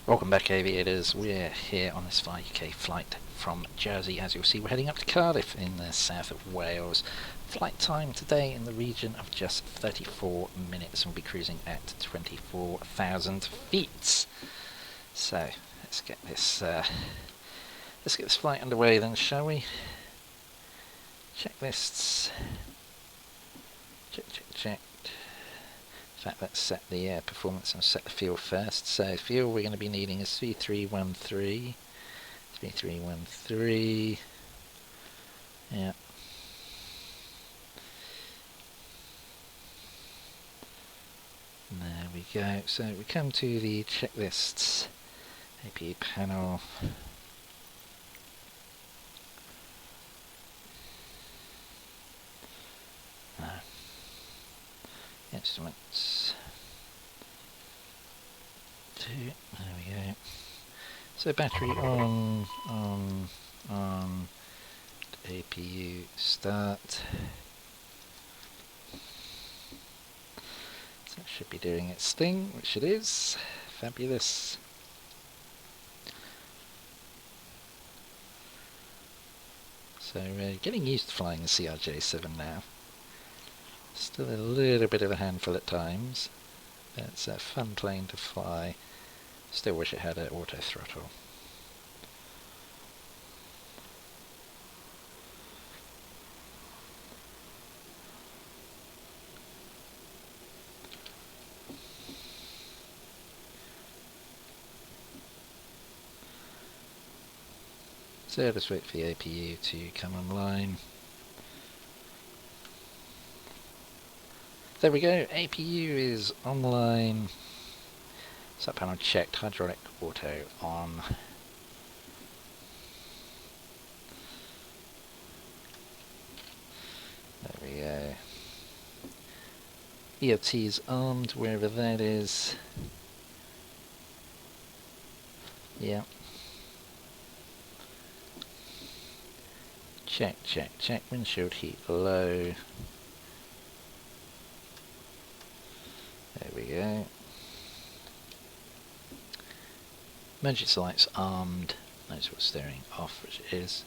Welcome back, aviators. We're here on this Fly UK flight from Jersey. As you'll see, we're heading up to Cardiff in the south of Wales. Flight time today in the region of just 34 minutes, and we'll be cruising at 24,000 feet. So let's get this flight underway then, shall we? Checklists. Check. In fact, let's set the performance and set the fuel first. So fuel we're going to be needing is 3313. 3313. Yeah. There we go. So we come to the checklists. APU panel. Instruments 2, there we go. So battery on, APU start. So it should be doing its thing, which it is. Fabulous. So getting used to flying the CRJ7 now. Still a little bit of a handful at times, but it's a fun plane to fly. Still wish it had an auto throttle. So just wait for the APU to come online. There we go, APU is online. Sub panel checked, hydraulic auto on. There we go. EOT is armed, wherever that is. Yeah. Check, windshield heat low. There we go. Emergency lights armed. Notice what's steering off, which it is.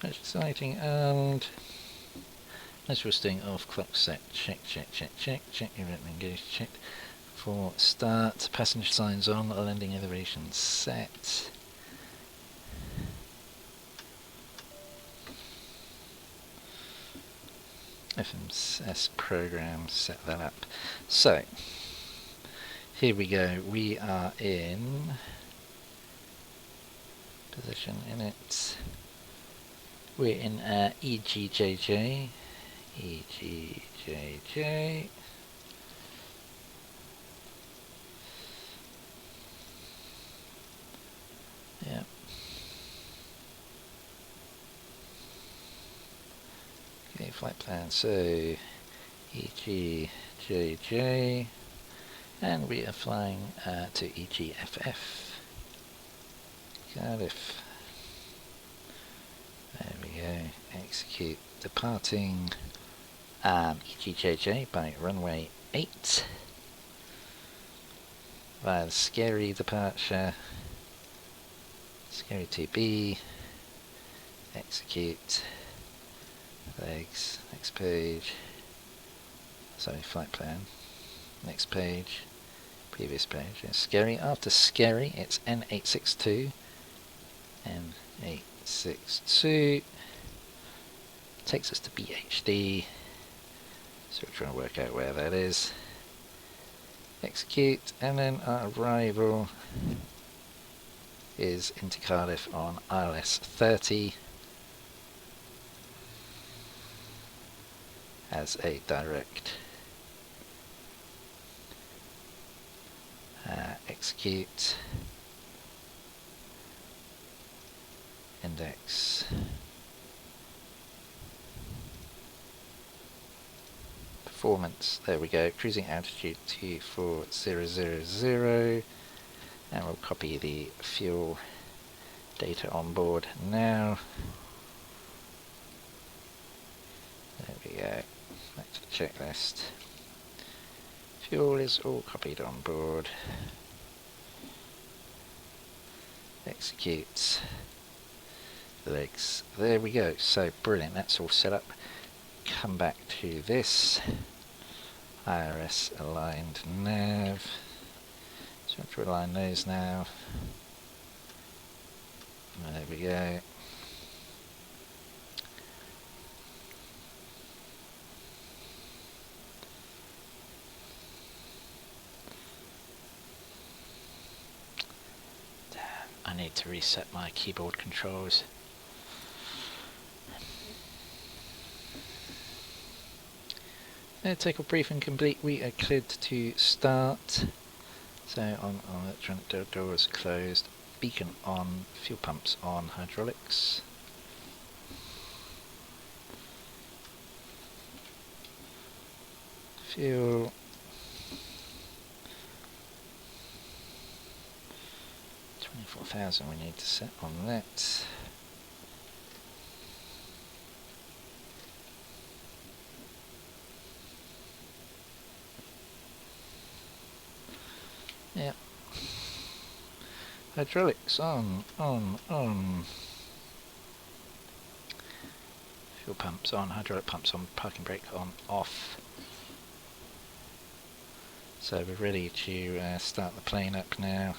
Emergency lighting armed. Notice what's steering off. Clock set. Check. Everything engaged. Checked. For start. Passenger signs on. Landing elevation set. FMS program, set that up. So, here we go. We are in position in it. We're in EGJJ. EGJJ. Yeah. Okay, flight plan, so EGJJ, and we are flying to EGFF, Cardiff. There we go, execute departing EGJJ by runway 8 via the scary departure, scary 2B, execute. Legs, next page, sorry, flight plan, next page, previous page, and scary, after scary it's N862, N862, takes us to BHD, so we're trying to work out where that is, execute, and then our arrival is into Cardiff on ILS 30, as a direct. Execute. Index. Performance. There we go. Cruising altitude 24000. And we'll copy the fuel data on board now. There we go. checklist. Fuel is all copied on board. Execute. Legs. There we go. So brilliant. That's all set up. Come back to this. IRS aligned nav. So we have to align those now. There we go. Damn, I need to reset my keyboard controls. Take-off briefing complete. We are cleared to start. So on electronic doors closed. Beacon on, fuel pumps on, hydraulics. Fuel. $24,000 we need to set on that. Yeah. Hydraulics on. Fuel pumps on, hydraulic pumps on, parking brake on, off. So we're ready to start the plane up now.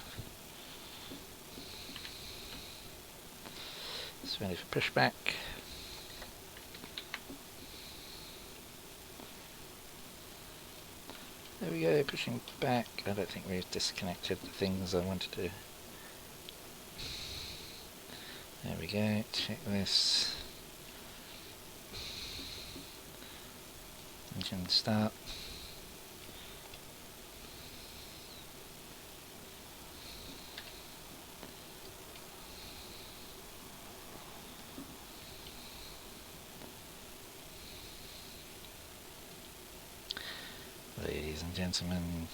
It's ready for pushback. There we go, pushing back. I don't think we've disconnected the things I wanted to. There we go, check this. Engine start. Ladies and gentlemen,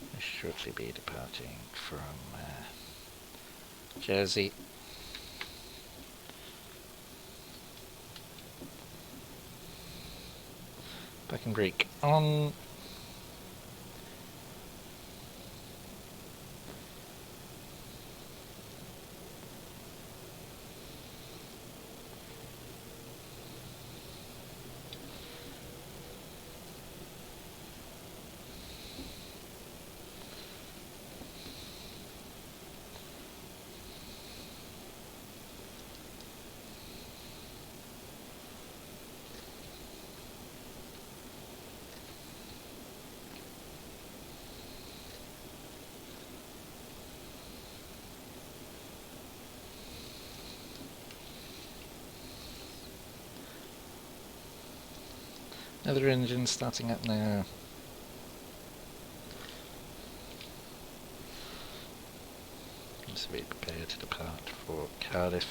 we'll shortly be departing from Jersey. Parking brake on. Another engine starting up now. So we prepare to depart for Cardiff.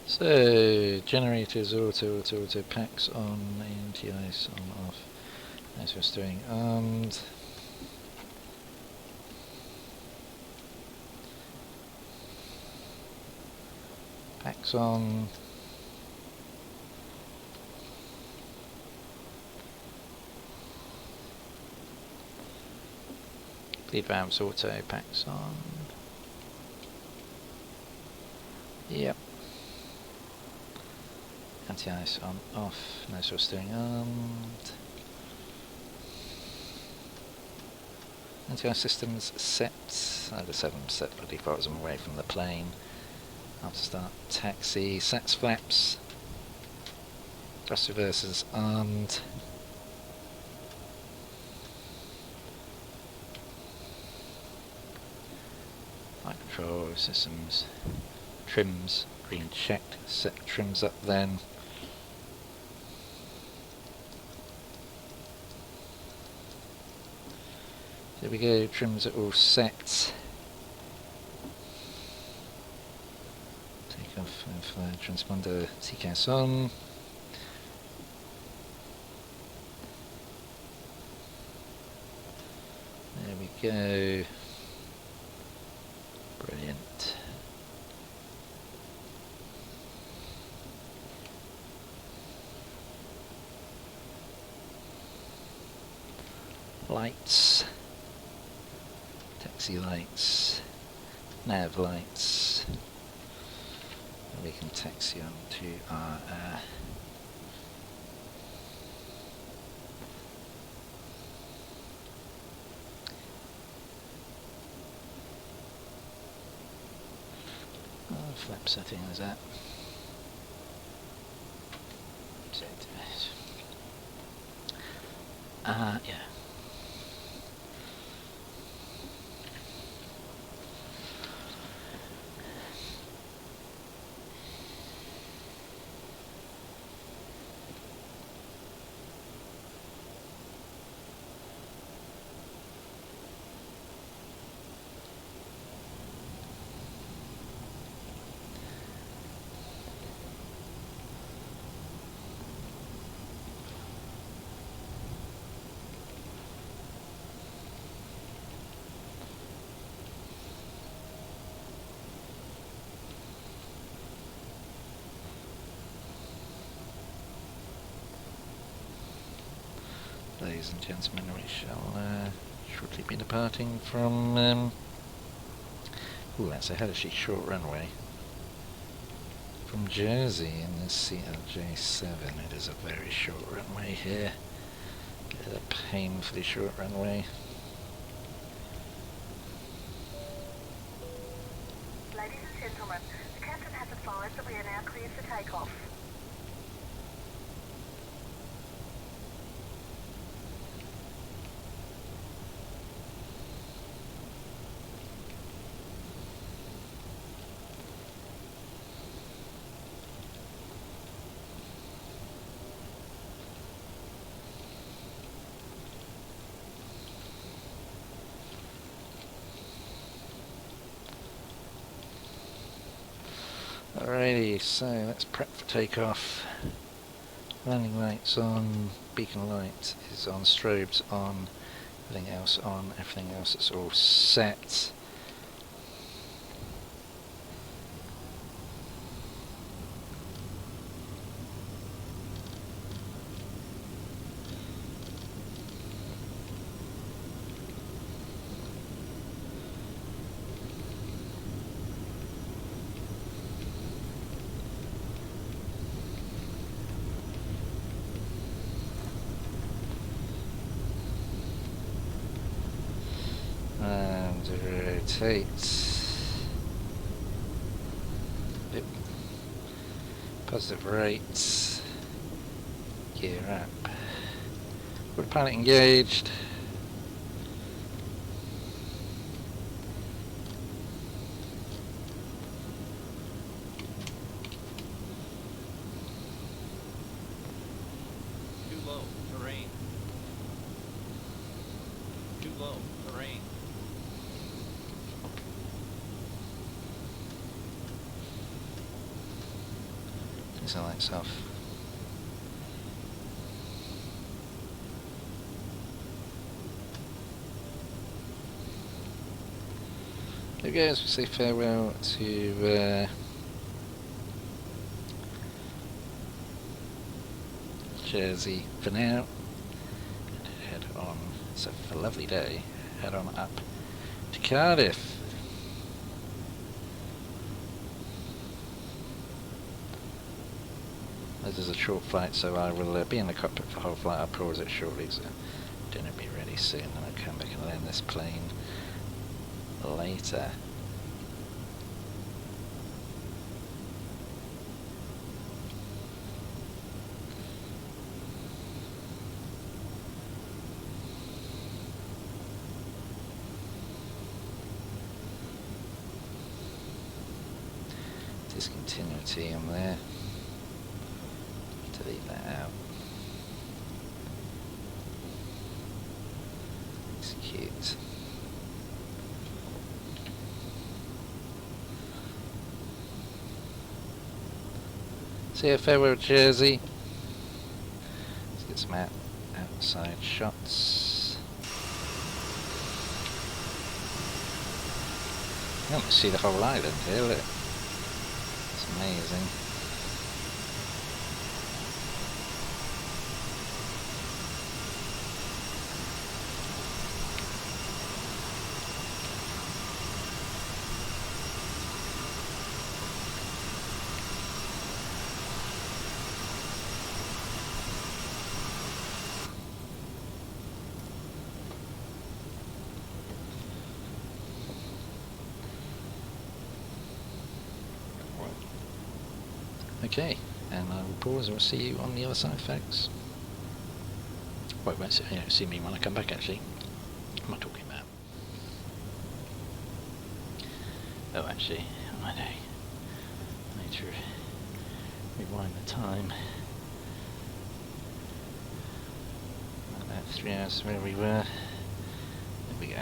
So, generators, auto, packs on, ANTIs on, off. Nice for steering armed. Packs on. Lead ramps, auto, packs on. Yep. Anti-ice on, off, no sort of steering armed. Anti-air systems set. I just have them set by default as I'm away from the plane. I'll start taxi. Sats flaps. Thrust reversers armed. Flight control systems. Trims. Green checked. Set trims up then. There we go, trims are all set. Take off transponder TCAS on. There we go. Brilliant. Lights. Taxi lights, nav lights, and we can taxi on to our flap setting is that. Yeah. Ladies and gentlemen, we shall shortly be departing from that's a hellishly short runway from Jersey in the CRJ7. It is a very short runway here. It is a painfully short runway. Ladies and gentlemen, the captain has advised that we are now clear for takeoff. Alrighty, so let's prep for takeoff. Landing lights on, beacon light is on, strobes on, everything else is all set. And rotate. Yep. Positive rates. Gear up. Autopilot engaged. Too low, terrain. Too low, terrain. Turns the lights off. There we go, as we say farewell to Jersey for now, and head on, it's a lovely day, head on up to Cardiff. This is a short flight, so I will be in the cockpit for the whole flight. I'll pause it shortly, so dinner be ready soon, and I'll come back and land this plane later. Discontinuity on there. Delete that out. Execute. See a farewell Jersey. Let's get some outside shots. You can see the whole island here, look. It's amazing. Okay, and I will pause and we'll see you on the other side, folks. Wait, won't see, you don't see me when I come back, actually. What am I talking about? Oh, actually, I know. I need to rewind the time. About 3 hours where we were. There we go.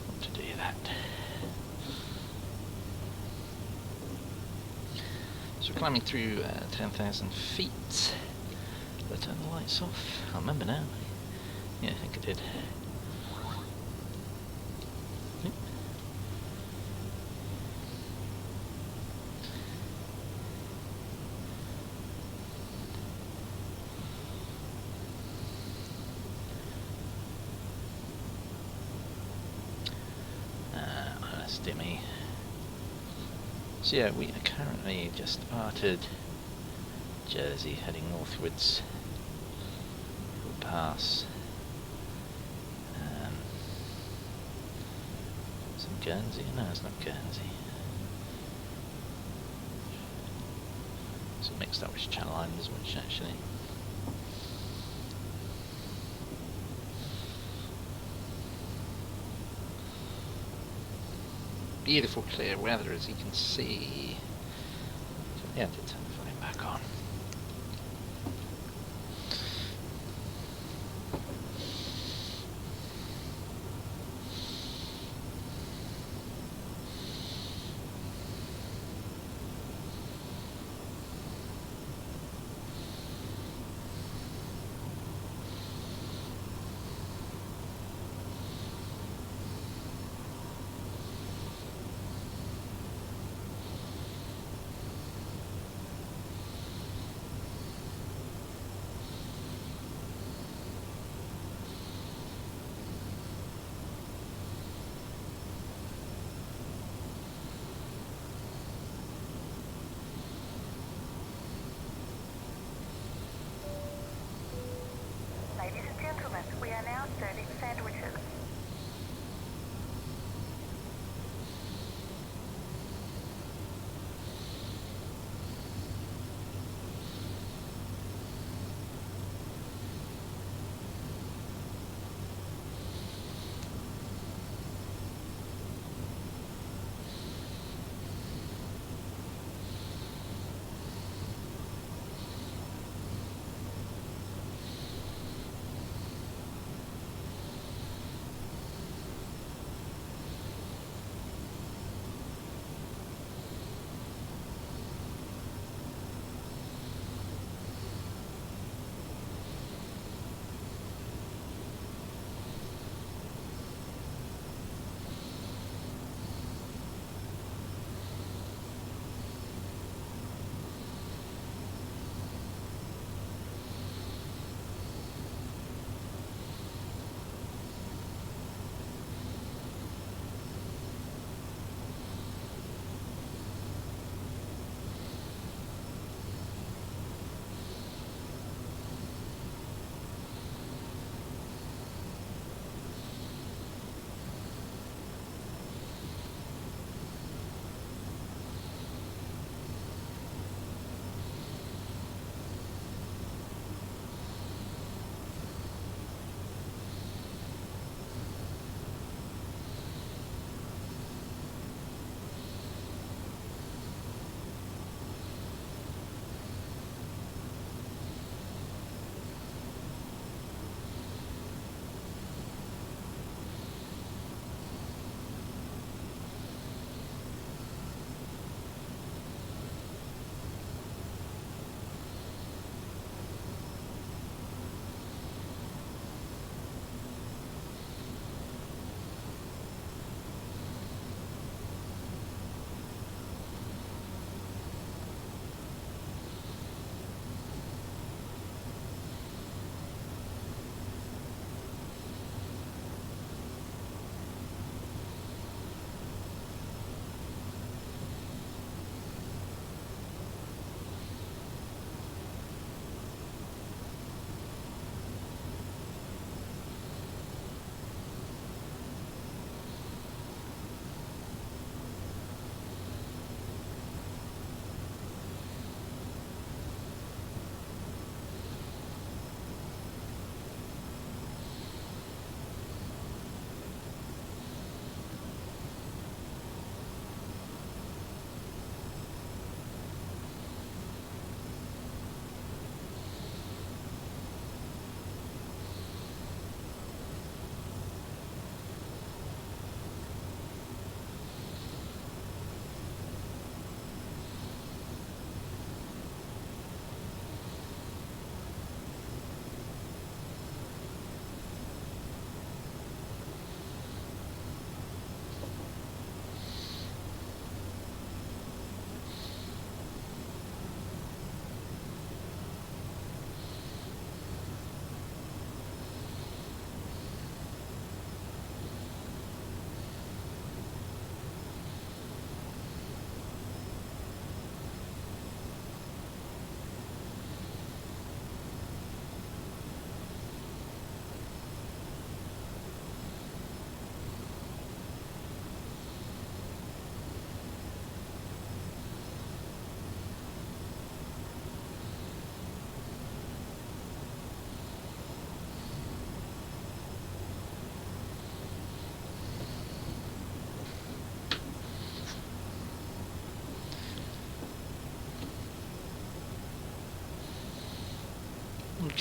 Want to do that. So we're climbing through 10,000 feet. Did I turn the lights off? I can't remember now. Yeah, I think I did. That's dimmy. So yeah, we are currently just departed Jersey, heading northwards. We'll pass some Guernsey. No, it's not Guernsey. It's mixed up with Channel Islands, which actually. Beautiful clear weather, as you can see. Yeah, I did turn the volume back on.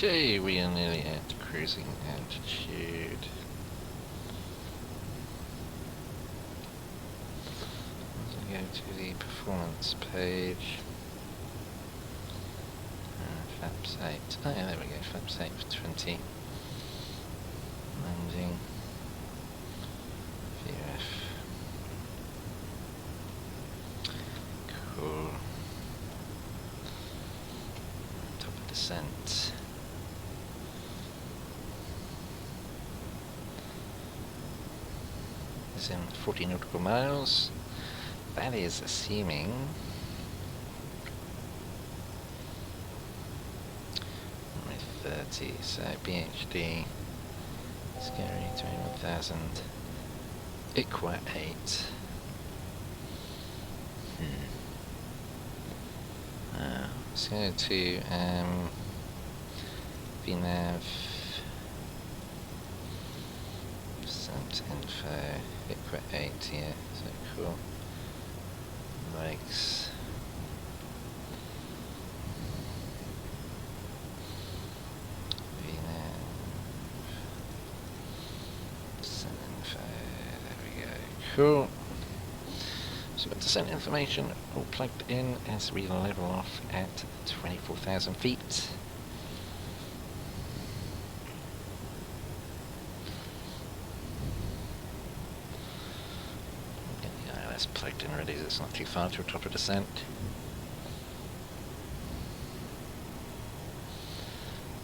Okay, we are nearly at cruising altitude. Let's go to the performance page. Flaps 8. Oh yeah, there we go. Flaps 8 for 20. Landing. VF. Cool. Top of descent. Is in 40 nautical miles. That is assuming 30, so BHD scary 21,000 IQA 8. Let's go to VNAV percent info IQA 8 here, so cool. Brakes. Cool. So we've got descent information all plugged in as we level off at 24,000 feet. Get the ILS plugged in ready, so it's not too far to a top of descent.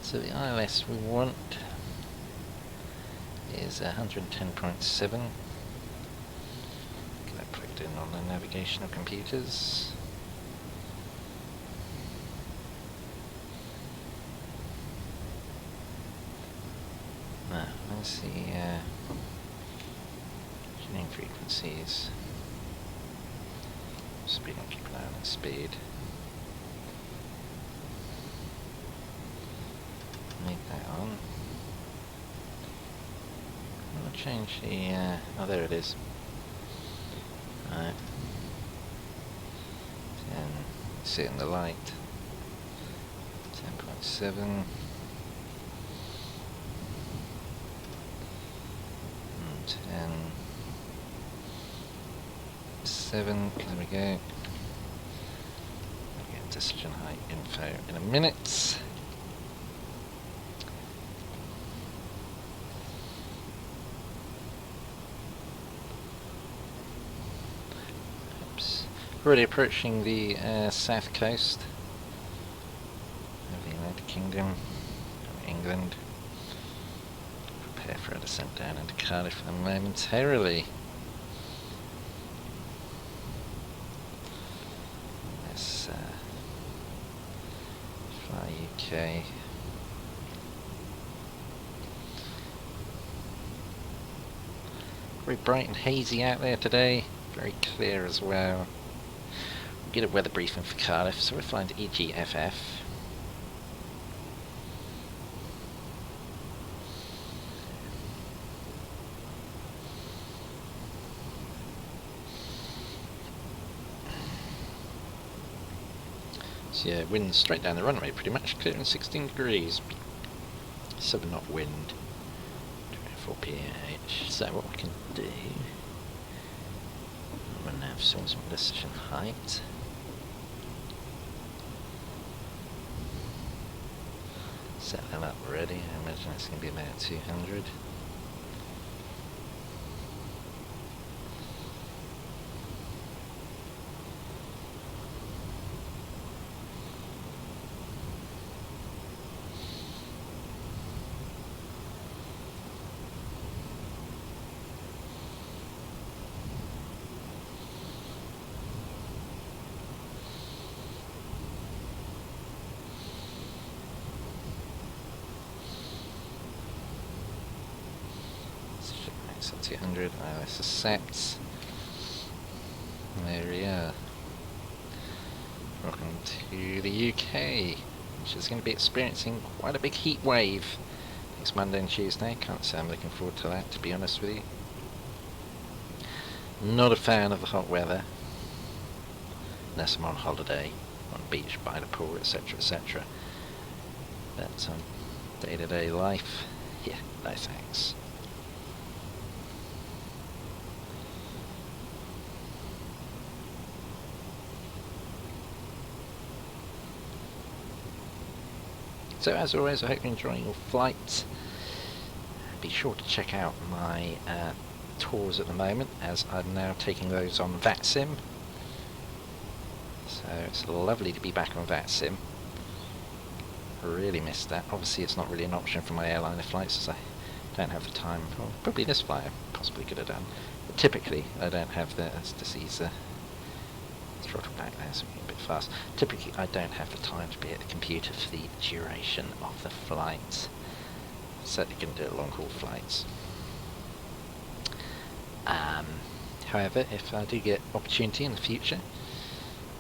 So the ILS we want is 110.7. In on the navigational computers. Now, let's see tuning frequencies. Speed, and keep an eye on the speed. Leave that on. I'm going to change the oh, there it is. Right. See it in the light. 10.7. 10. 7. There we go. We'll get decision height info in a minute. Already approaching the south coast of the United Kingdom, England. Prepare for a descent down into Cardiff momentarily. Let's Fly UK. Very bright and hazy out there today, very clear as well. Get a weather briefing for Cardiff, so we're flying to EGFF. So yeah, wind straight down the runway pretty much, clearing 16 degrees. 7 knot wind, 24 pH. So what we can do, I'm going to have some decision height. Set that up ready. I imagine it's going to be about 200. So 200, ILS is set. There we are. Welcome to the UK, which is going to be experiencing quite a big heat wave next Monday and Tuesday. Can't say I'm looking forward to that, to be honest with you. Not a fan of the hot weather, unless I'm on holiday, on a beach, by the pool, etc, etc. But day-to-day life. Yeah, no thanks. So as always, I hope you're enjoying your flight. Be sure to check out my tours at the moment, as I'm now taking those on VATSIM. So it's lovely to be back on VATSIM. Really missed that. Obviously it's not really an option for my airliner flights, as I don't have the time. Well, probably this flight I possibly could have done. But typically I don't have the, to seize the throttle back there, so we're a bit fast. Typically I don't have the time to be at the computer for the duration of the flight. Certainly couldn't do it long haul flights. However, if I do get opportunity in the future,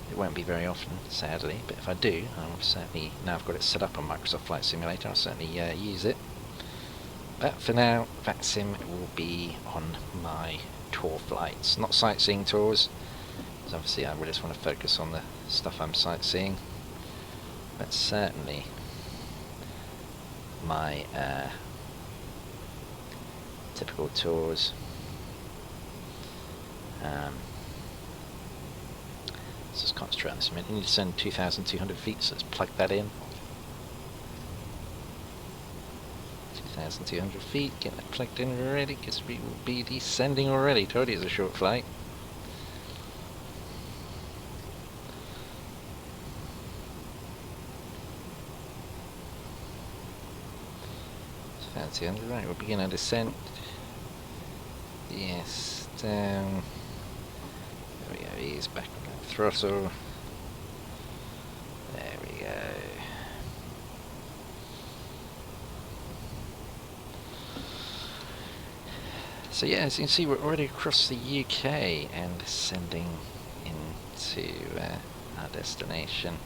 it won't be very often, sadly, but if I do, I'll certainly, now I've got it set up on Microsoft Flight Simulator, I'll certainly use it. But for now, VATSIM will be on my tour flights, not sightseeing tours, because obviously I really just want to focus on the stuff I'm sightseeing, but certainly my typical tours. Let's just concentrate on this a minute. You need to send 2,200 feet, so let's plug that in. 2,200 feet, get that plugged in already, because we will be descending already. Told you it's a short flight. Right, we'll begin our descent. Yes, down. There we go, ease back on the throttle. There we go. So yeah, as you can see, we're already across the UK and descending into our destination,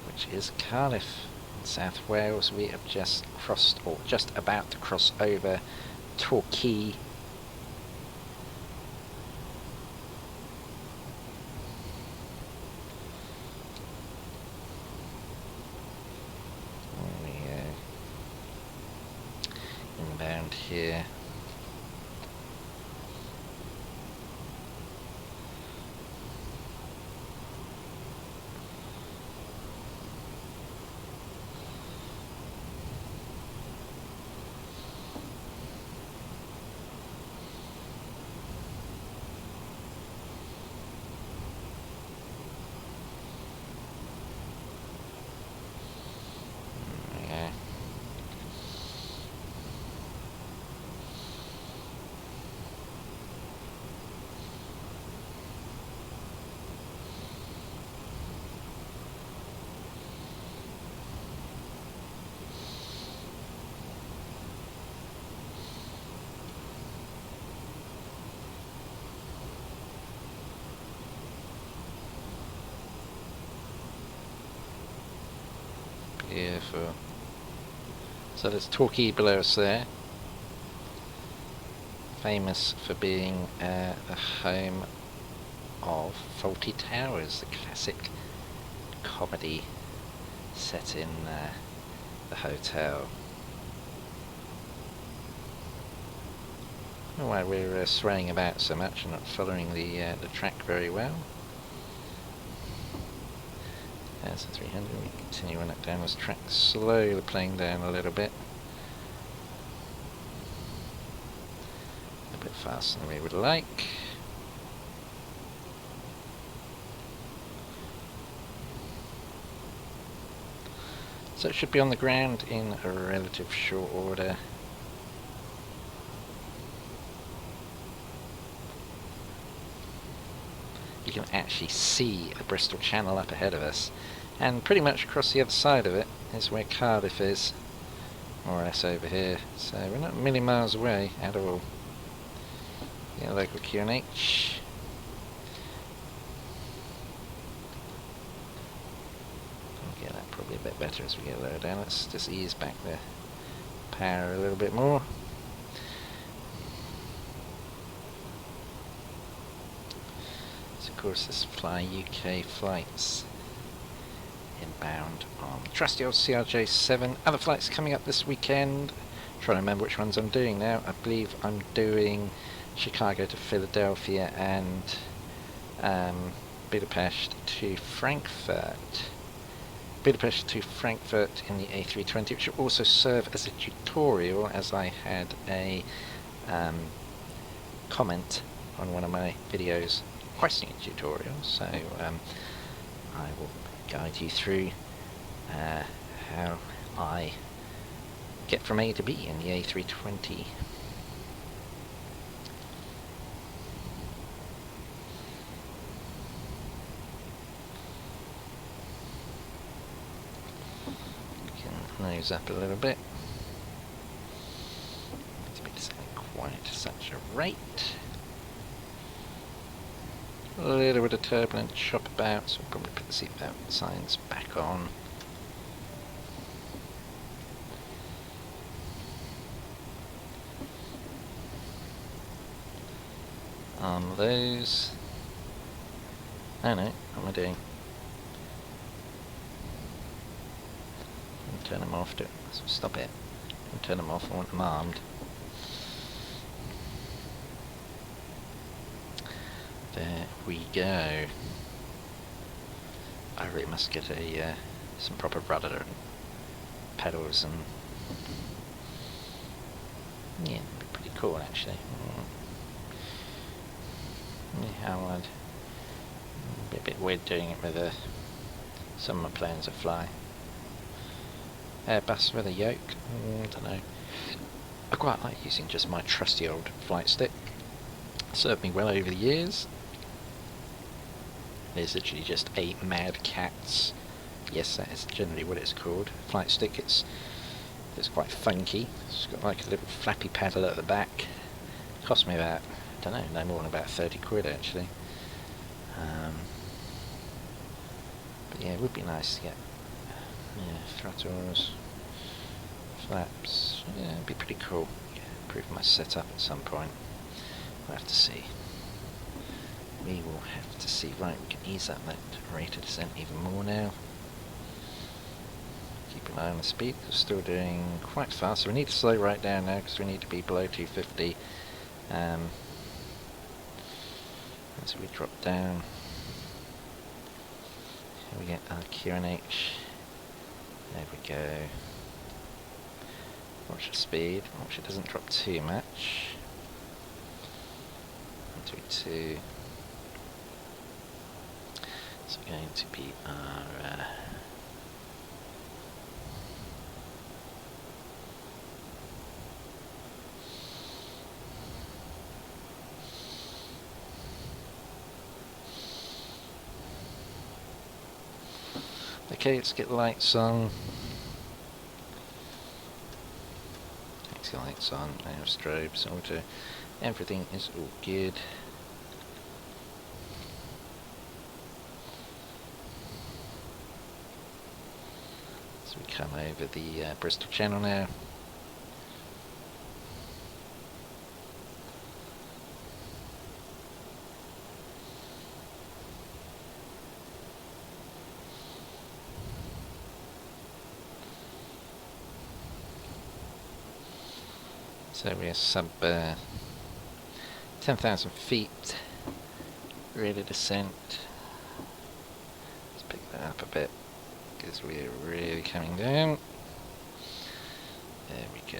which is Cardiff, South Wales. We have just crossed, or just about to cross over Torquay. There we go. Inbound here. Beautiful. So there's Torquay below us there, famous for being the home of Faulty Towers, the classic comedy set in the hotel. I don't know why we're swaying about so much and not following the track very well. 300, we continue on that downwards track, slowly playing down a little bit. A bit faster than we would like. So it should be on the ground in a relative short order. You can actually see the Bristol Channel up ahead of us, and pretty much across the other side of it is where Cardiff is, more or less over here, so we're not a million miles away at all. Yeah, local QNH. I'll get that probably a bit better as we get lower down. Let's just ease back the power a little bit more. Of course, this Fly UK flights inbound on trusty old CRJ7. Other flights coming up this weekend. Trying to remember which ones I'm doing now. I believe I'm doing Chicago to Philadelphia and Budapest to Frankfurt. Budapest to Frankfurt in the A320, which will also serve as a tutorial, as I had a comment on one of my videos requesting a tutorial, so I will guide you through how I get from A to B in the A320. Nose up a little bit. It's been setting quite at such a rate. A little bit of turbulent chop about, so we'll probably put the seatbelt signs back on. On those. Oh no, what am I doing? Turn them off, stop it. Don't turn them off, I want them armed. There we go. I really must get a some proper rudder and pedals, and yeah, it'd be pretty cool actually. Yeah, how I'd be a bit weird doing it with some of my planes that fly. Airbus with a yoke, I don't know. I quite like using just my trusty old flight stick. Served me well over the years. It's literally just a Mad Catz, yes, that is generally what it's called, flight stick. It's quite funky. It's got like a little flappy paddle at the back. Cost me about, I don't know, no more than about 30 quid actually. But yeah, it would be nice to get throttles, flaps, yeah, it'd be pretty cool. Improve my setup at some point. We'll have to see. We will have to see. Right, we can ease up that rate of descent even more now. Keep an eye on the speed, we're still doing quite fast, so we need to slow right down now because we need to be below 250. As we drop down, here we get our QNH. There we go. Watch the speed, watch sure it doesn't drop too much. 132. It's going to be our okay, let's get the lights on. Let's get lights on, now strobes, auto, everything is all good. So we come over the Bristol Channel now. So we are sub 10,000 feet, rate of descent. Let's pick that up a bit because we are really coming down. There we go.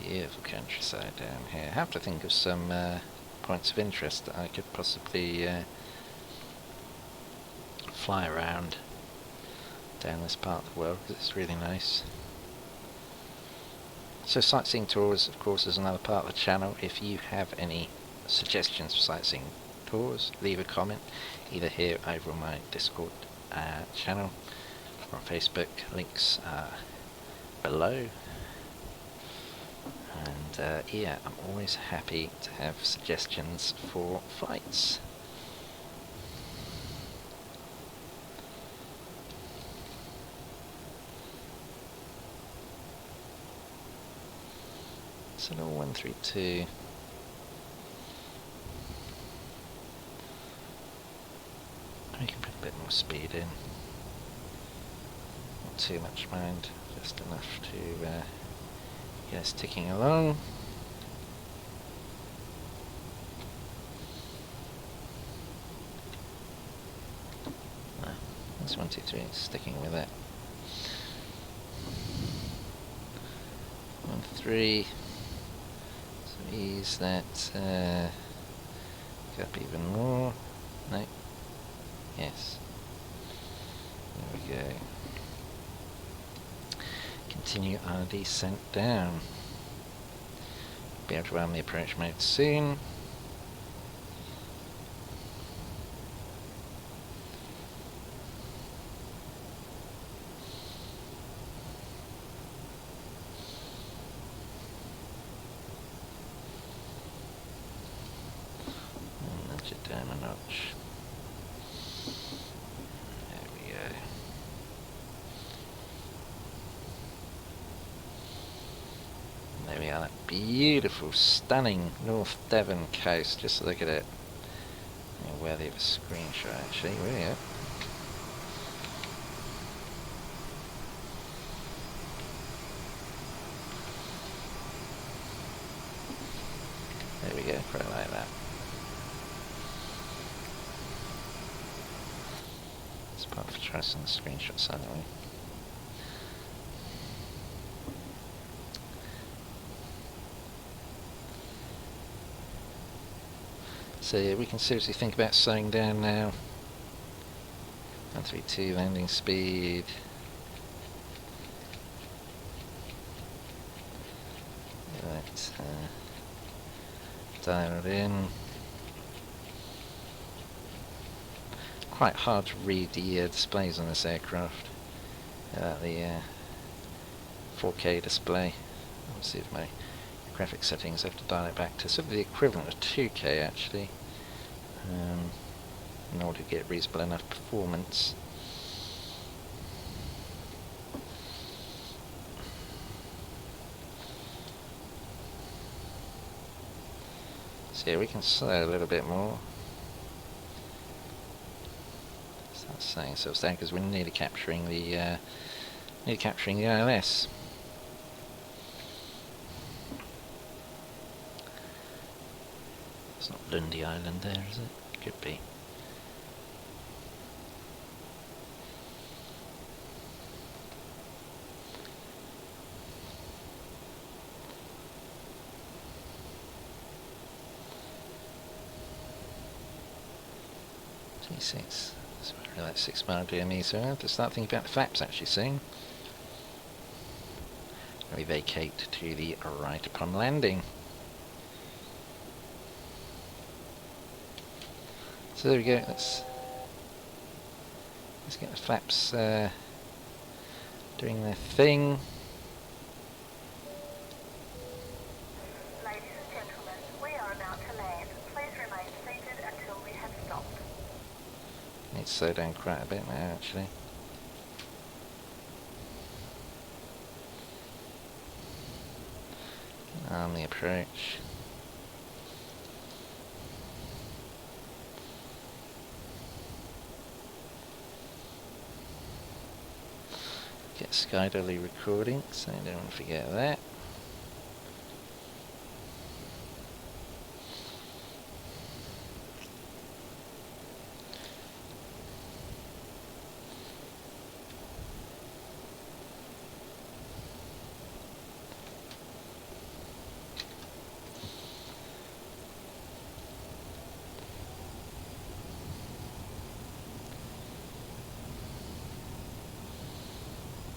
Beautiful countryside down here. I have to think of some points of interest that I could possibly fly around down this part of the world because it's really nice. So sightseeing tours, of course, is another part of the channel. If you have any suggestions for sightseeing tours, leave a comment either here over on my Discord channel or on Facebook. Links are below. And yeah, I'm always happy to have suggestions for flights. So no 132. We can put a bit more speed in. Not too much mind, just enough to get us ticking along. No, that's 123, sticking with it. 1-3. So ease that up even more. No. Yes. There we go. Continue our descent down. Be able to arm the approach mode soon. And nudge it down a notch. There we go. There we are, that beautiful, stunning North Devon coast. Just look at it. Worthy of a screenshot, actually. Really, yeah. There we go, quite like that. It's part of tracing the screenshots anyway. So yeah, we can seriously think about slowing down now. 132 landing speed. Right, dial it in. Quite hard to read the displays on this aircraft. The 4K display. Let's see if my graphic settings, I have to dial it back to sort of the equivalent of 2K actually, in order to get reasonable enough performance. So yeah, we can slow a little bit more. Start saying so down because we're nearly capturing the ILS. It's not Lundy Island there, is it? Could be. T6. So we're at 6 mile DME, so I have to start thinking about the flaps actually soon. We vacate to the right upon landing. So there we go, let's get the flaps doing their thing. Ladies and gentlemen, we are about to land. Please remain seated until we have stopped. Need to slow down quite a bit now actually. Arm the approach. Get Sky Dolly recording, so I don't want to forget that.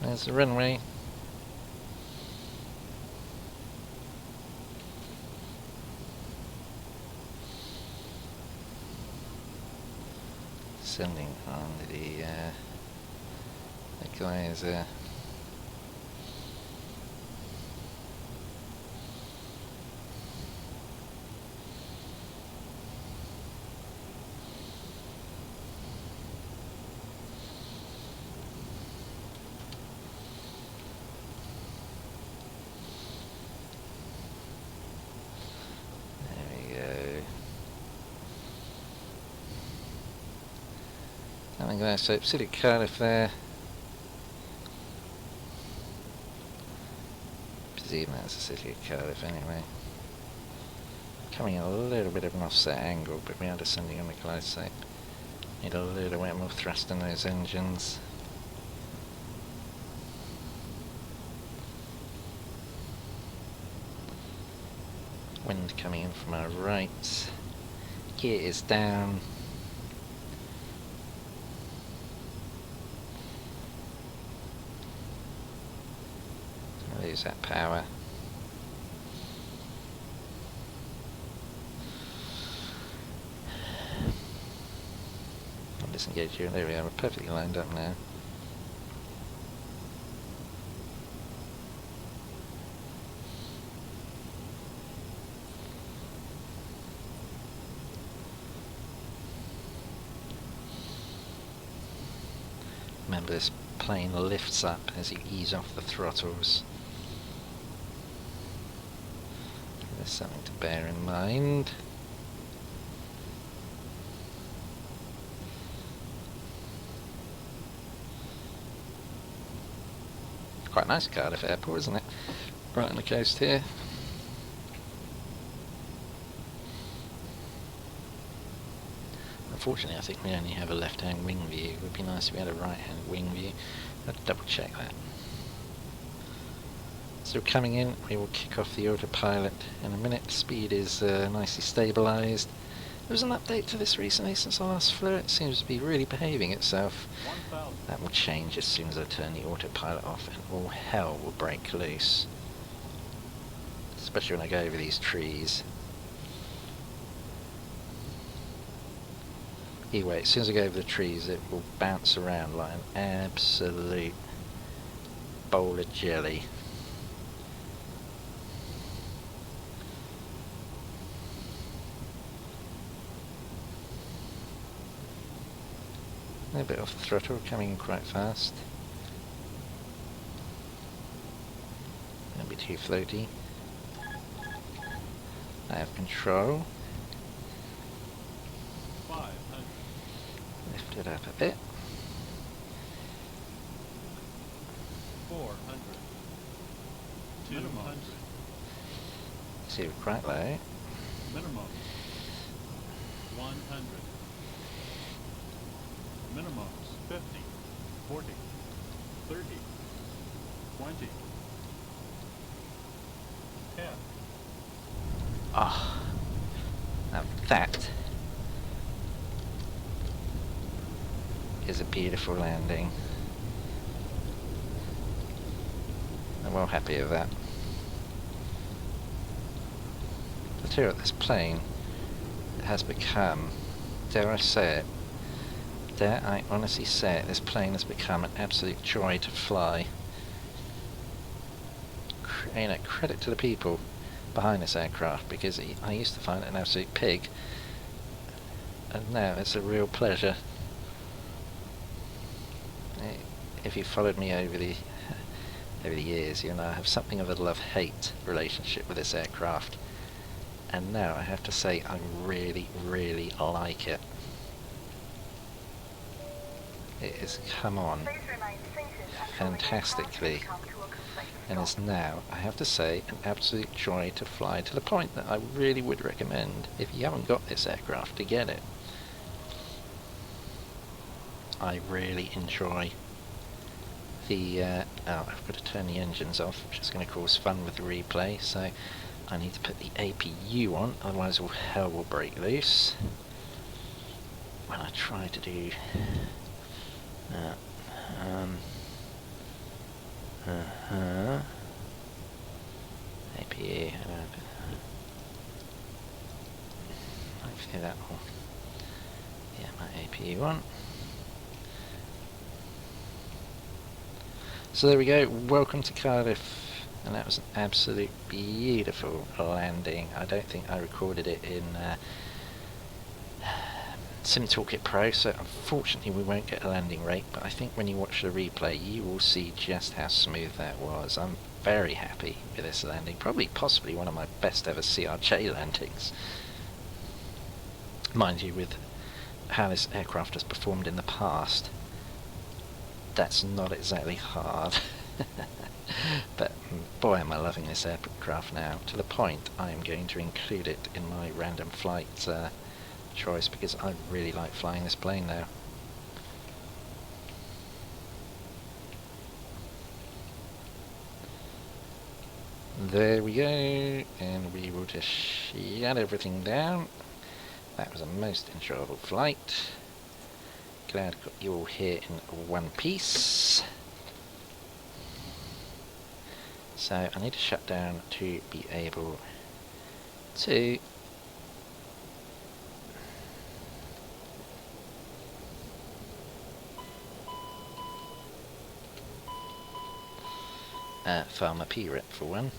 There's the runway. Sending on the guys Having there, so Pacific Cardiff there. Presume that's the city of Cardiff anyway. Coming at a little bit of an offset angle, but we are descending on the glide, so need a little bit more thrust in those engines. Wind coming in from our right. Gear is down. Lose that power. I'll disengage you. There we are. We're perfectly lined up now. Remember, this plane lifts up as you ease off the throttles. There's something to bear in mind. Quite nice Cardiff Airport, isn't it? Right on the coast here. Unfortunately, I think we only have a left-hand wing view. It would be nice if we had a right-hand wing view. I'll double check that. So coming in, we will kick off the autopilot in a minute. Speed is nicely stabilised. There was an update to this recently since I last flew. It seems to be really behaving itself. That will change as soon as I turn the autopilot off, and all hell will break loose. Especially when I go over these trees. Anyway, as soon as I go over the trees, it will bounce around like an absolute bowl of jelly. A bit off the throttle, coming in quite fast. Don't be too floaty. I have control. 500. Lift it up a bit. 400. 200. See, we're quite low. Minimum. 100. Minimums 50, 40, 30, 20, 10. Ah, now that is a beautiful landing. I'm well happy with that. I'll tell you what, this plane has become, dare I say it, dare I honestly say it, this plane has become an absolute joy to fly. You know, credit to the people behind this aircraft, because I used to find it an absolute pig, and now it's a real pleasure. If you followed me over the years, you know I have something of a love-hate relationship with this aircraft, and now I have to say I really, really like it. It has come on fantastically, and is now, I have to say, an absolute joy to fly, to the point that I really would recommend, if you haven't got this aircraft, to get it. I really enjoy the, oh, I've got to turn the engines off, which is going to cause fun with the replay, so I need to put the APU on, otherwise all hell will break loose when I try to do APU, hopefully that will get my APU on. So there we go, welcome to Cardiff, and that was an absolute beautiful landing. I don't think I recorded it in Sim Toolkit Pro, so unfortunately we won't get a landing rate, but I think when you watch the replay you will see just how smooth that was. I'm very happy with this landing, probably possibly one of my best ever CRJ landings. Mind you, with how this aircraft has performed in the past, that's not exactly hard. But boy, am I loving this aircraft now, to the point I am going to include it in my random flight choice, because I really like flying this plane now. There we go, and we will just shut everything down. That was a most enjoyable flight. Glad I got you all here in one piece. So I need to shut down to be able to file my PREP for one.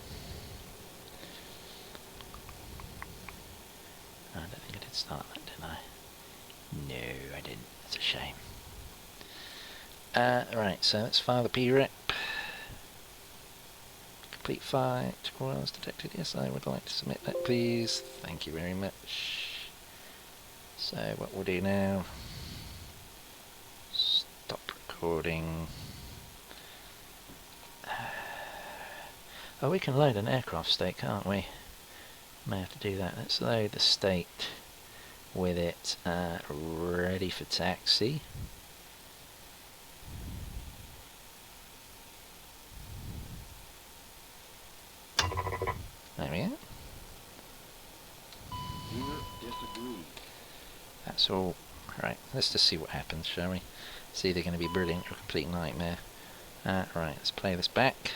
I don't think I did start that, did I? No, I didn't. It's a shame. Right, so let's file the PREP. Complete flight. Was detected. Yes, I would like to submit that, please. Thank you very much. So what we'll do now, stop recording. Oh, we can load an aircraft state, can't we? May have to do that. Let's load the state with it ready for taxi. There we go. That's all. Right, let's just see what happens, shall we? It's either going to be brilliant or a complete nightmare. Right, let's play this back.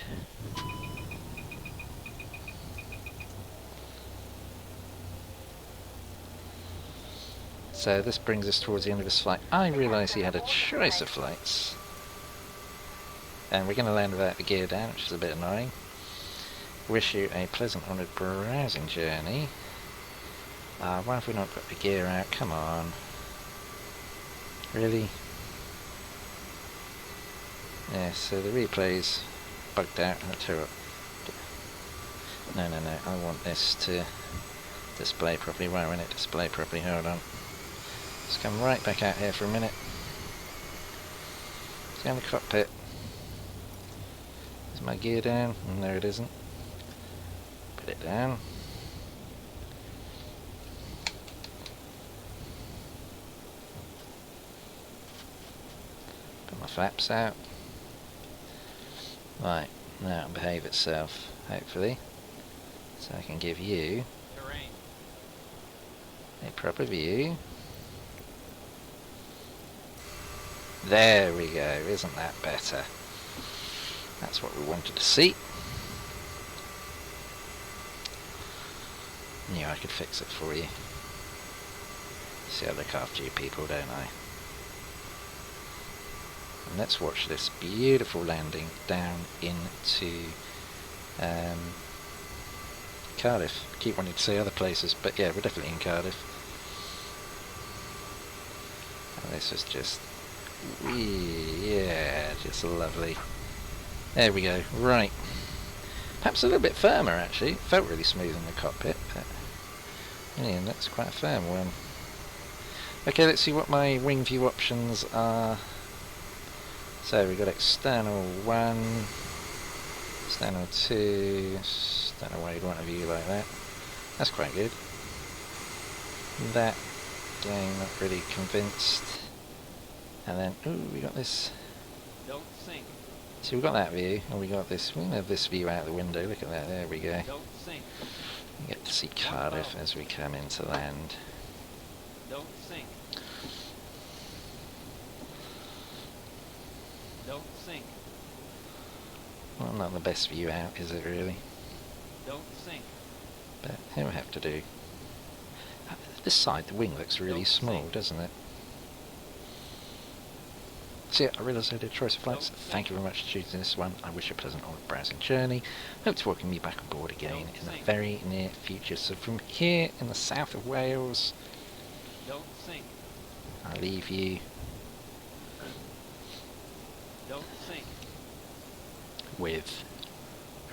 So this brings us towards the end of his flight. I realise he had a choice of flights. And we're going to land without the gear down, which is a bit annoying. Wish you a pleasant honoured browsing journey. Why have we not got the gear out? Come on. Really? Yeah, so the replay's bugged out in the turret. No, I want this to display properly. Why won't it display properly? Hold on. Let's come right back out here for a minute. Let's go in the cockpit. Is my gear down? No, it isn't. Put it down. Put my flaps out. Right, now it'll behave itself, hopefully. So I can give you a proper view. There we go, isn't that better? That's what we wanted to see. Knew I could fix it for you. See, I look after you people, don't I? And let's watch this beautiful landing down into Cardiff. I keep wanting to say other places, but yeah, we're definitely in Cardiff. And this is just, yeah, just lovely. There we go. Right. Perhaps a little bit firmer, actually. It felt really smooth in the cockpit, but yeah, that's quite a firm one. Okay, let's see what my wing view options are. So we've got external 1, external 2, don't know why you'd want a view like that. That's quite good. That, again, not really convinced. And then, ooh, we got this. Don't sink. So we've got that view, and we got this. We can have this view out the window. Look at that. There we go. Don't sink. We get to see Cardiff as we come into land. Don't sink. Don't sink. Well, not the best view out, is it really? Don't sink. But it'll have to do. This side, the wing looks really small, doesn't it? So yeah, I realise I did choice of flights. Thank you very much for choosing this one. I wish you a pleasant browsing journey. Hope to welcome you back on board again in the very near future. So from here in the south of Wales, Don't sink. I leave you Don't sink. with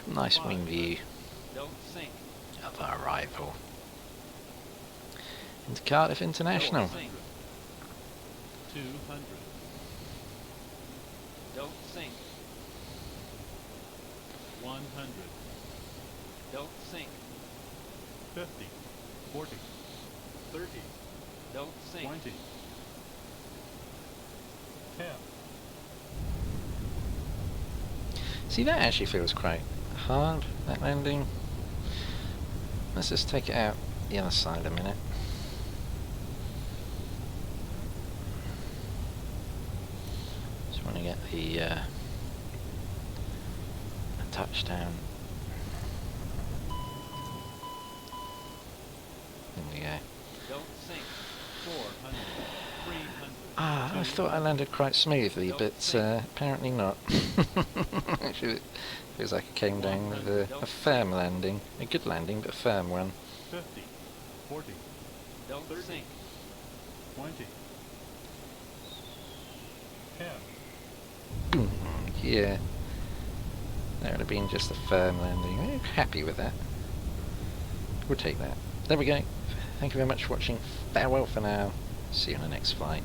a nice wing view Don't sink. of our arrival into Cardiff International. Don't sink. 200. Don't sink. 100. Don't sink. 50. 40. 30. Don't sink. 20. 10. See, that actually feels quite hard, that landing. Let's just take it out the other side a minute. Just want to get the touchdown. There we go. Don't sink. 400. 300. Ah, I thought I landed quite smoothly, but apparently not. Actually, it feels like it came down with a firm landing. A good landing, but a firm one. 50. 40. Don't 30. sink. 20. 10. Yeah. That would have been just a firm landing. I'm happy with that. We'll take that. There we go. Thank you very much for watching. Farewell for now. See you on the next flight.